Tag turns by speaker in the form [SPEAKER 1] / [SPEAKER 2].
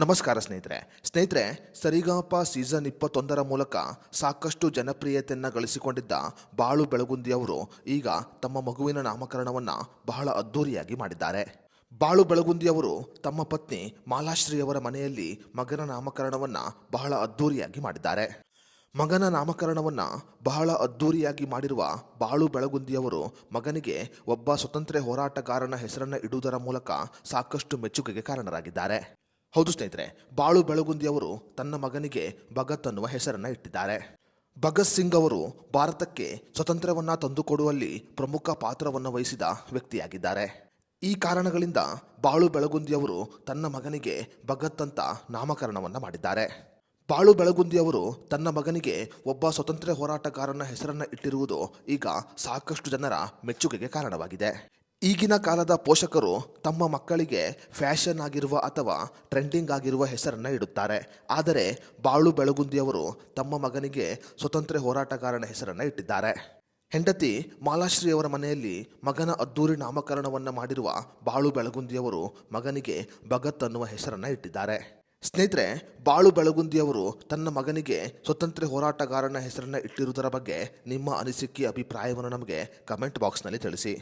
[SPEAKER 1] ನಮಸ್ಕಾರ ಸ್ನೇಹಿತರೆ ಸರಿಗಮಪ ಸೀಸನ್ 21 ಮೂಲಕ ಸಾಕಷ್ಟು ಜನಪ್ರಿಯತೆಯನ್ನು ಗಳಿಸಿಕೊಂಡಿದ್ದ ಬಾಳು ಬೆಳಗುಂದಿ ಅವರು ಈಗ ತಮ್ಮ ಮಗುವಿನ ನಾಮಕರಣವನ್ನು ಬಹಳ ಅದ್ದೂರಿಯಾಗಿ ಮಾಡಿದ್ದಾರೆ. ಬಾಳು ಬೆಳಗುಂದಿ ಅವರು ತಮ್ಮ ಪತ್ನಿ ಮಾಲಾಶ್ರೀ ಅವರ ಮನೆಯಲ್ಲಿ ಮಗನ ನಾಮಕರಣವನ್ನು ಬಹಳ ಅದ್ದೂರಿಯಾಗಿ ಮಾಡಿದ್ದಾರೆ. ಮಗನ ನಾಮಕರಣವನ್ನು ಬಹಳ ಅದ್ದೂರಿಯಾಗಿ ಮಾಡಿರುವ ಬಾಳು ಬೆಳಗುಂದಿಯವರು ಮಗನಿಗೆ ಒಬ್ಬ ಸ್ವತಂತ್ರ ಹೋರಾಟಗಾರನ ಹೆಸರನ್ನು ಇಡುವುದರ ಮೂಲಕ ಸಾಕಷ್ಟು ಮೆಚ್ಚುಗೆಗೆ ಕಾರಣರಾಗಿದ್ದಾರೆ. ಹೌದು ಸ್ನೇಹಿತರೆ, ಬಾಳು ಬೆಳಗುಂದಿಯವರು ತನ್ನ ಮಗನಿಗೆ ಭಗತ್ ಅನ್ನುವ ಹೆಸರನ್ನು ಇಟ್ಟಿದ್ದಾರೆ. ಭಗತ್ ಸಿಂಗ್ ಅವರು ಭಾರತಕ್ಕೆ ಸ್ವತಂತ್ರವನ್ನು ತಂದುಕೊಡುವಲ್ಲಿ ಪ್ರಮುಖ ಪಾತ್ರವನ್ನು ವಹಿಸಿದ ವ್ಯಕ್ತಿಯಾಗಿದ್ದಾರೆ. ಈ ಕಾರಣಗಳಿಂದ ಬಾಳು ಬೆಳಗುಂದಿಯವರು ತನ್ನ ಮಗನಿಗೆ ಭಗತ್ ಅಂತ ನಾಮಕರಣವನ್ನು ಮಾಡಿದ್ದಾರೆ. ಬಾಳು ಬೆಳಗುಂದಿಯವರು ತನ್ನ ಮಗನಿಗೆ ಒಬ್ಬ ಸ್ವತಂತ್ರ ಹೋರಾಟಗಾರನ ಹೆಸರನ್ನು ಇಟ್ಟಿರುವುದು ಈಗ ಸಾಕಷ್ಟು ಜನರ ಮೆಚ್ಚುಗೆಗೆ ಕಾರಣವಾಗಿದೆ. ಈಗಿನ ಕಾಲದ ಪೋಷಕರು ತಮ್ಮ ಮಕ್ಕಳಿಗೆ ಫ್ಯಾಷನ್ ಆಗಿರುವ ಅಥವಾ ಟ್ರೆಂಡಿಂಗ್ ಆಗಿರುವ ಹೆಸರನ್ನು ಇಡುತ್ತಾರೆ. ಆದರೆ ಬಾಳು ಬೆಳಗುಂದಿಯವರು ತಮ್ಮ ಮಗನಿಗೆ ಸ್ವತಂತ್ರ ಹೋರಾಟಗಾರನ ಹೆಸರನ್ನು ಇಟ್ಟಿದ್ದಾರೆ. ಹೆಂಡತಿ ಮಾಲಾಶ್ರೀ ಅವರ ಮನೆಯಲ್ಲಿ ಮಗನ ಅದ್ದೂರಿ ನಾಮಕರಣವನ್ನು ಮಾಡಿರುವ ಬಾಳು ಬೆಳಗುಂದಿಯವರು ಮಗನಿಗೆ ಭಗತ್ ಅನ್ನುವ ಹೆಸರನ್ನು ಇಟ್ಟಿದ್ದಾರೆ. ಸ್ನೇಹಿತರೆ, ಬಾಳು ಬೆಳಗುಂದಿಯವರು ತನ್ನ ಮಗನಿಗೆ ಸ್ವತಂತ್ರ ಹೋರಾಟಗಾರನ ಹೆಸರನ್ನು ಇಟ್ಟಿರುವುದರ ಬಗ್ಗೆ ನಿಮ್ಮ ಅನಿಸಿಕೆ ಅಭಿಪ್ರಾಯವನ್ನು ನಮಗೆ ಕಮೆಂಟ್ ಬಾಕ್ಸ್ನಲ್ಲಿ ತಿಳಿಸಿ.